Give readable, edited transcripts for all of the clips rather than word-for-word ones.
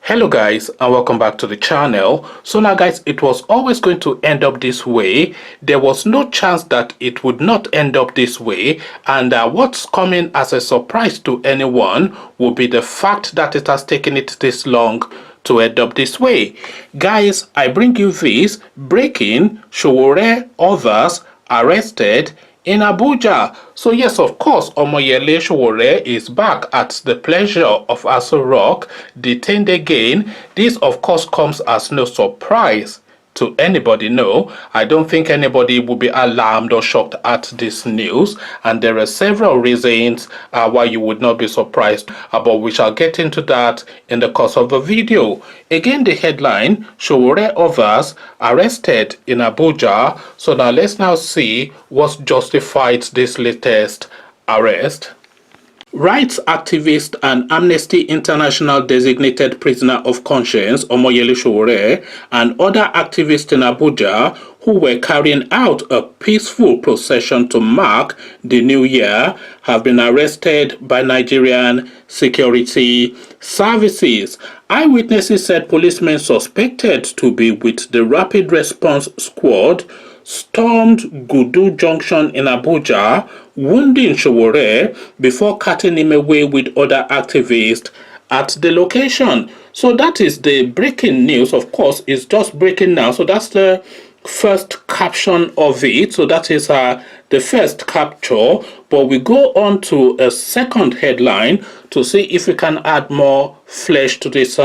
Hello guys, and welcome back to the channel. So now guys, it was always going to end up this way. There was no chance that it would not end up this way, and what's coming as a surprise to anyone will be the fact that it has taken it this long to end up this way. Guys, I bring you this breaking: Sowore others arrested in Abuja. So yes, of course, Omoyele Sowore is back at the pleasure of Aso Rock, detained again. This of course comes as no surprise to anybody. No, I don't think anybody will be alarmed or shocked at this news, and there are several reasons why you would not be surprised, but we shall get into that in the course of the video. Again, the headline: Sowore others arrested in Abuja. So now let's now see what justified this latest arrest. Rights activist and Amnesty International designated prisoner of conscience Omoyele Sowore and other activists in Abuja who were carrying out a peaceful procession to mark the new year have been arrested by Nigerian security services. Eyewitnesses said policemen suspected to be with the Rapid Response Squad stormed Gudu Junction in Abuja, wounding Sowore before carting him away with other activists at the location. So that is the breaking news. Of course, it's just breaking now. So that's the first caption of it. So that is the first capture. But we go on to a second headline to see if we can add more flesh to this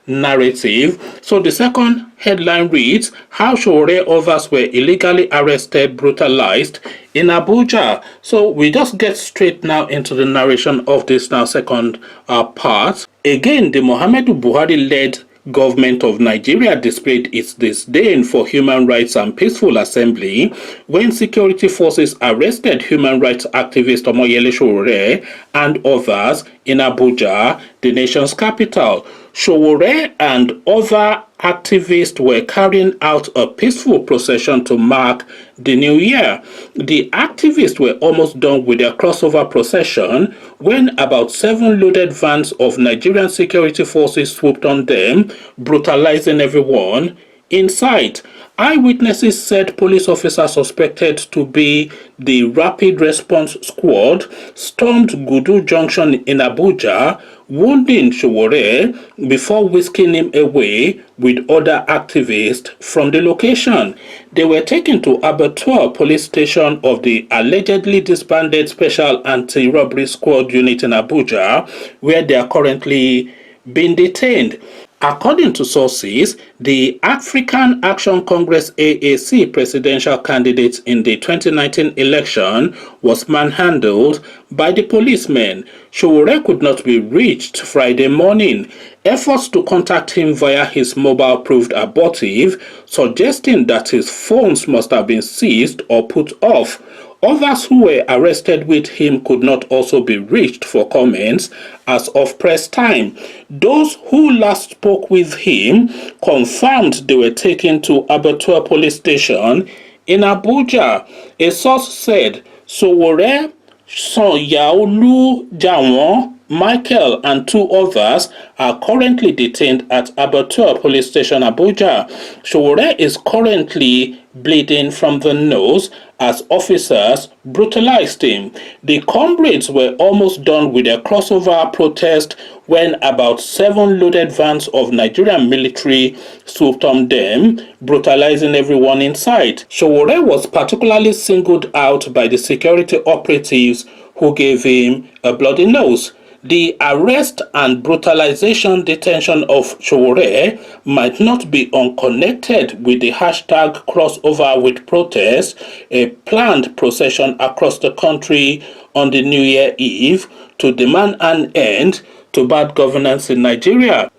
narrative. So the second headline reads: How Sowore others were illegally arrested, brutalized in Abuja. So we just get straight now into the narration of this now second part. Again, the Muhammadu Buhari-led government of Nigeria displayed its disdain for human rights and peaceful assembly when security forces arrested human rights activist Omoyele Sowore and others in Abuja, the nation's capital. Sowore and other activists were carrying out a peaceful procession to mark the new year. The activists were almost done with their crossover procession when about 7 loaded vans of Nigerian security forces swooped on them, brutalizing everyone in sight. Eyewitnesses said police officers suspected to be the Rapid Response Squad stormed Gudu Junction in Abuja, wounding Sowore before whisking him away with other activists from the location. They were taken to Abattoir police station of the allegedly disbanded Special Anti-Robbery Squad unit in Abuja, where they are currently being detained. According to sources, the African Action Congress AAC presidential candidate in the 2019 election was manhandled by the policemen. Sowore could not be reached Friday morning. Efforts to contact him via his mobile proved abortive, suggesting that his phones must have been seized or put off. Others who were arrested with him could not also be reached for comments as of press time. Those who last spoke with him confirmed they were taken to Abattoir police station in Abuja. A source said Sowore, Sonyaolu Jawon, Michael and 2 others are currently detained at Abattoir police station Abuja. Sowore is currently bleeding from the nose as officers brutalized him. The comrades were almost done with their crossover protest when about 7 loaded vans of Nigerian military swooped on them, brutalizing everyone in sight. Sowore was particularly singled out by the security operatives who gave him a bloody nose. The arrest and brutalization detention of Sowore might not be unconnected with the hashtag crossover with protest, a planned procession across the country on the New Year Eve to demand an end to bad governance in Nigeria.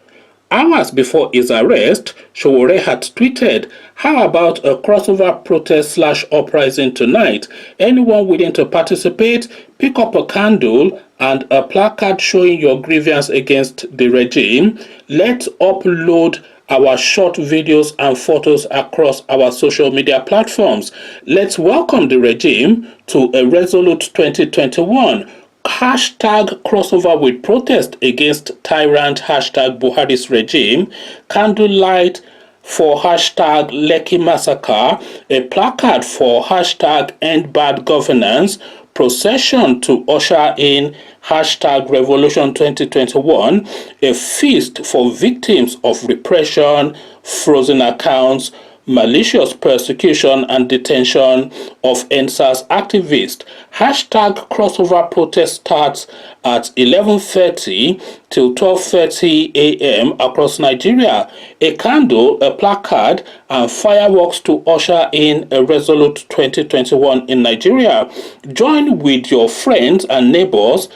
Hours before his arrest, Sowore had tweeted, "How about a crossover protest / uprising tonight? Anyone willing to participate? Pick up a candle and a placard showing your grievance against the regime. Let's upload our short videos and photos across our social media platforms. Let's welcome the regime to a resolute 2021. hashtag crossover with protest against tyrant hashtag Buhari's regime, candlelight for hashtag Lekki Massacre, a placard for hashtag End Bad Governance, procession to usher in hashtag Revolution 2021, a feast for victims of repression, frozen accounts, malicious persecution and detention of NSAS activists. Hashtag crossover protest starts at 11:30 till 12:30 a.m. across Nigeria. A candle, a placard, and fireworks to usher in a resolute 2021 in Nigeria. Join with your friends and neighbors.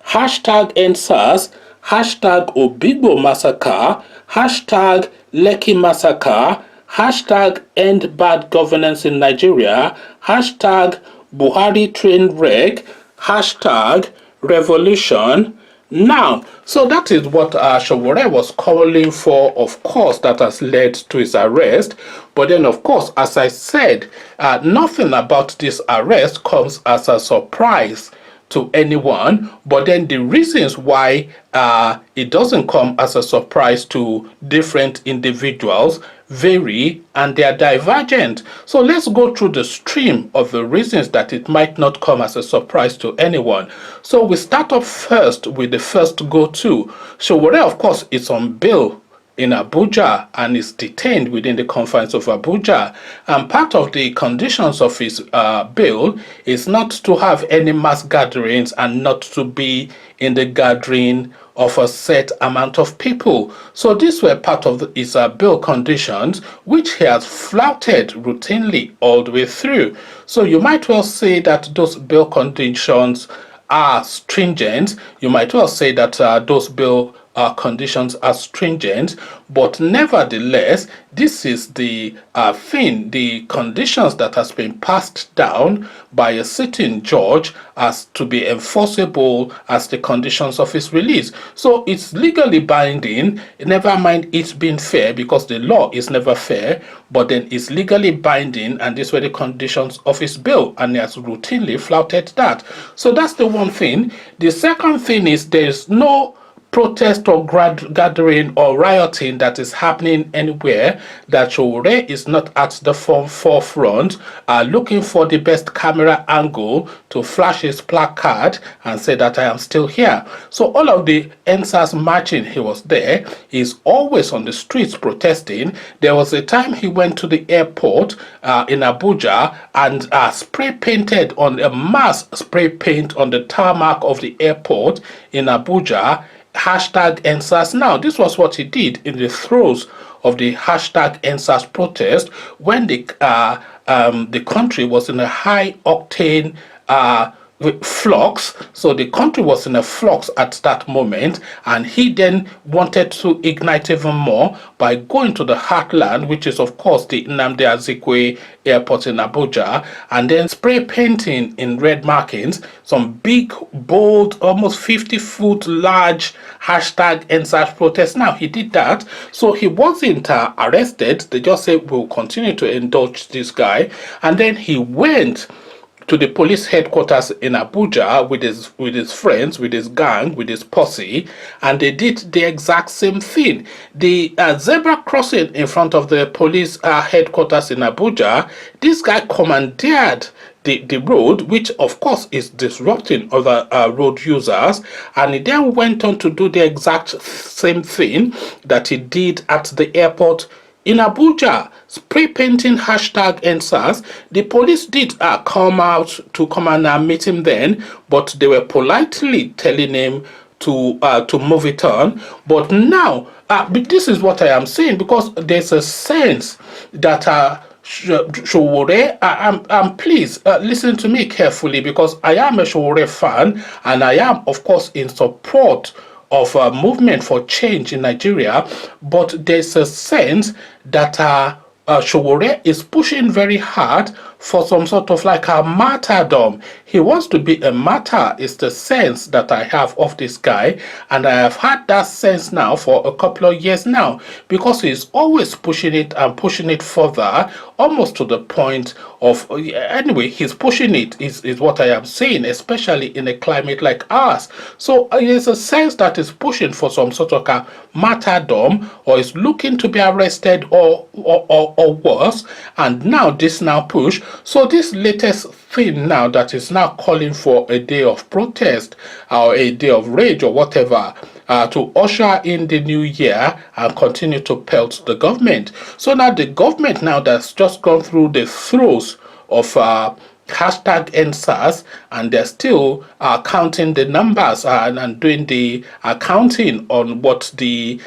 Hashtag NSAS, hashtag Obigbo Massacre, hashtag Lekki Massacre, hashtag End Bad Governance in Nigeria, hashtag Buhari Train Wreck, hashtag Revolution Now. So that is what Sowore was calling for, of course, that has led to his arrest. But then, of course, as I said, nothing about this arrest comes as a surprise to anyone, but then the reasons why it doesn't come as a surprise to different individuals vary and they are divergent. So let's go through the stream of the reasons that it might not come as a surprise to anyone. So we start off first with the first go-to. Sowore, of course, is on bail in Abuja and is detained within the confines of Abuja. And part of the conditions of his bail is not to have any mass gatherings and not to be in the gathering of a set amount of people. So these were part of his bail conditions, which he has flouted routinely all the way through. So you might well say that those bail conditions are stringent. You might well say that those bail conditions are stringent, but nevertheless, this is the thing, the conditions that has been passed down by a sitting judge as to be enforceable as the conditions of his release. So it's legally binding, never mind it's being fair, because the law is never fair, but then it's legally binding, and these were the conditions of his bail, and he has routinely flouted that. So that's the one thing. The second thing is there's no protest or gathering or rioting that is happening anywhere that Sowore is not at the forefront looking for the best camera angle to flash his placard and say that I am still here. So all of the NSAS marching, he was there. He's always on the streets protesting. There was a time he went to the airport in Abuja and spray painted on a mass spray paint on the tarmac of the airport in Abuja, hashtag NSAS Now. This was what he did in the throes of the hashtag NSAS protest when the country was in a high octane flux. So the country was in a flux at that moment, and he then wanted to ignite even more by going to the heartland, which is of course the Nnamdi Azikiwe airport in Abuja, and then spray painting in red markings some big, bold, almost 50-foot large hashtag NSAS protest. Now he did that, so he wasn't arrested. They just said we'll continue to indulge this guy, and then he went to the police headquarters in Abuja with his friends, with his gang, with his posse, and they did the exact same thing. The zebra crossing in front of the police headquarters in Abuja, this guy commandeered the road, which of course is disrupting other road users, and he then went on to do the exact same thing that he did at the airport in Abuja, spray painting hashtag NSAS. The police did come out to come and meet him then, but they were politely telling him to move it on. But now, this is what I am saying, because there's a sense that Sowore, and please listen to me carefully, because I am a Sowore fan, and I am, of course, in support of a movement for change in Nigeria, but there's a sense that Sowore is pushing very hard for some sort of like a martyrdom. He wants to be a martyr, is the sense that I have of this guy, and I have had that sense now for a couple of years now, because he's always pushing it and pushing it further, almost to the point of, anyway, he's pushing it, is what I am saying, especially in a climate like ours. So there's a sense that is pushing for some sort of a martyrdom, or is looking to be arrested, or worse. And now this now push, so this latest thing now that is now calling for a day of protest, or a day of rage, or whatever, to usher in the new year and continue to pelt the government. So now the government now that's just gone through the throes of hashtag NSAS, and they're still counting the numbers, and doing the accounting on what the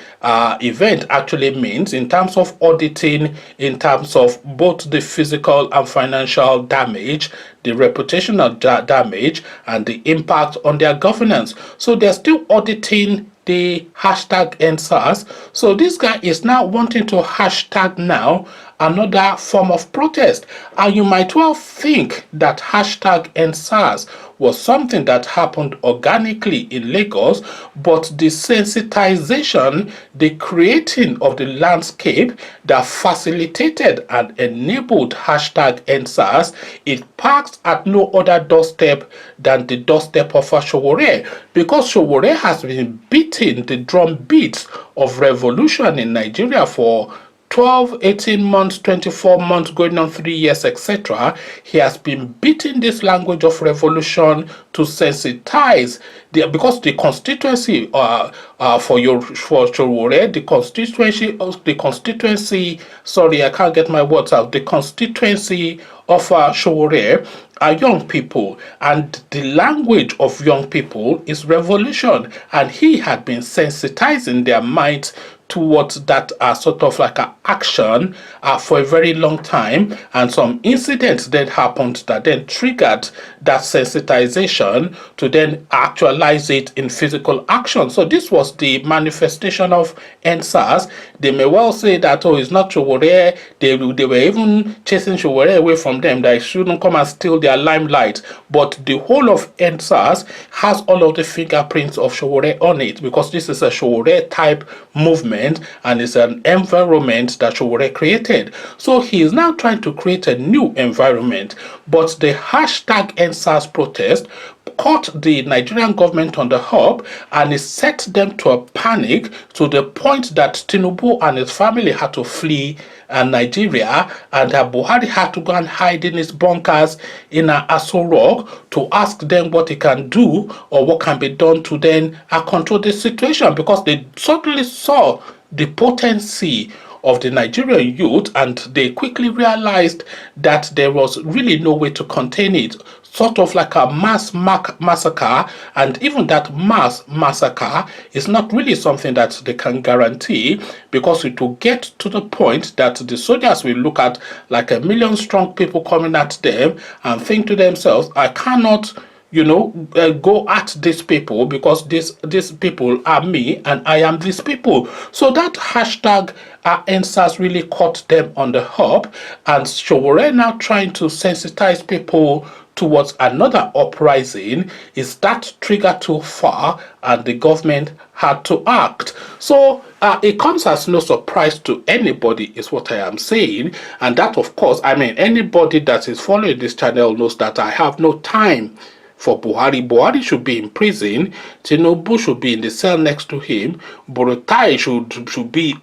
event actually means in terms of auditing, in terms of both the physical and financial damage, the reputational damage, and the impact on their governance. So they're still auditing the hashtag NSAS. So this guy is now wanting to hashtag now another form of protest. And you might well think that hashtag NSAS was something that happened organically in Lagos, but the sensitization, the creating of the landscape that facilitated and enabled hashtag NSAS, it parks at no other doorstep than the doorstep of Sowore, because Sowore has been beating the drum beats of revolution in Nigeria for 12, 18 months, 24 months, going on 3 years, etc. He has been beating this language of revolution to sensitize because the constituency for Sowore, the constituency, sorry, I can't get my words out, the constituency of Sowore are young people, and the language of young people is revolution, and he had been sensitizing their minds towards that sort of like a action for a very long time, and some incidents then happened that then triggered that sensitization to then actualize it in physical action. So this was the manifestation of NSAS. They may well say that, oh, it's not Sowore, they were even chasing Sowore away from them, that it shouldn't come and steal their limelight, but the whole of NSAS has all of the fingerprints of Sowore on it, because this is a Sowore type movement, and it's an environment that Sowore created. So he is now trying to create a new environment, but the hashtag NSAS protest caught the Nigerian government on the hop, and it set them to a panic, to the point that Tinubu and his family had to flee Nigeria, and Buhari had to go and hide in his bunkers in Aso Rock to ask them what he can do, or what can be done to then control the situation, because they suddenly saw the potency of the Nigerian youth, and they quickly realized that there was really no way to contain it, sort of like a mass massacre. And even that mass massacre is not really something that they can guarantee, because it will get to the point that the soldiers will look at like 1 million strong people coming at them and think to themselves, I cannot go at these people, because these people are me and I am these people. So that hashtag NSAS really caught them on the hop, and Sowore now trying to sensitize people towards another uprising. Is that trigger too far, and the government had to act? So it comes as no surprise to anybody, is what I am saying. And that, of course, I mean, anybody that is following this channel knows that I have no time for Buhari. Buhari should be in prison. Tinubu should be in the cell next to him. Borotai should be,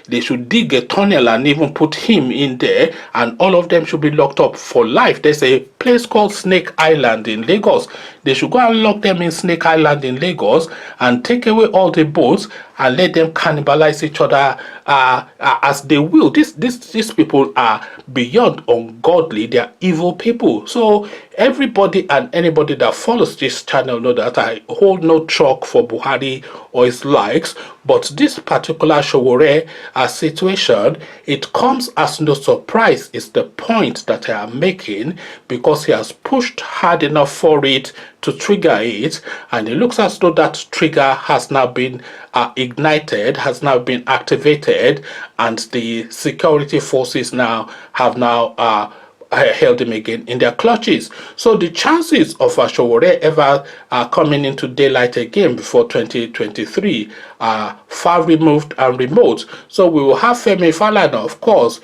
they should dig a tunnel and even put him in there, and all of them should be locked up for life. There's a place called Snake Island in Lagos. They should go and lock them in Snake Island in Lagos and take away all the boats and let them cannibalize each other as they will. These people are beyond ungodly. They are evil people. So everybody and anybody that follows this channel know that I hold no chalk for Buhari or his likes, but this particular Sowore situation, it comes as no surprise, is the point that I am making, because he has pushed hard enough for it to trigger it, and it looks as though that trigger has now been ignited, has now been activated, and the security forces now have held him again in their clutches. So the chances of Sowore ever coming into daylight again before 2023 are far removed and remote. So we will have Femi Falana, of course,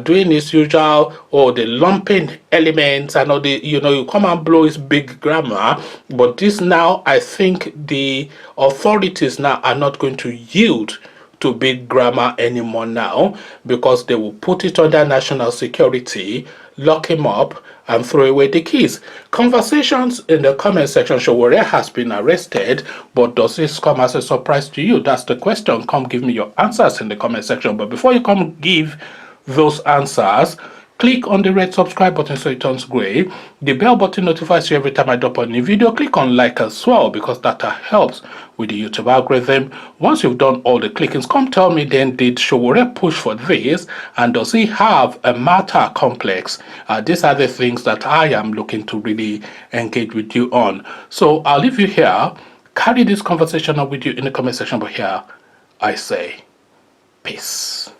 doing his usual, or the lumping elements and all the, you come and blow his big grammar. But this now, I think the authorities now are not going to yield to big grammar anymore now, because they will put it under national security, lock him up, and throw away the keys. Conversations in the comment section. Sowore has been arrested, but does this come as a surprise to you? That's the question. Come give me your answers in the comment section. But before you come give those answers, click on the red subscribe button so it turns gray. The bell button notifies you every time I drop a new video. Click on like as well, because that helps with the YouTube algorithm. Once you've done all the clickings, come tell me then, did Sowore push for this, and does he have a matter complex? These are the things that I am looking to really engage with you on. So I'll leave you here. Carry this conversation on with you in the comment section, but here I say peace.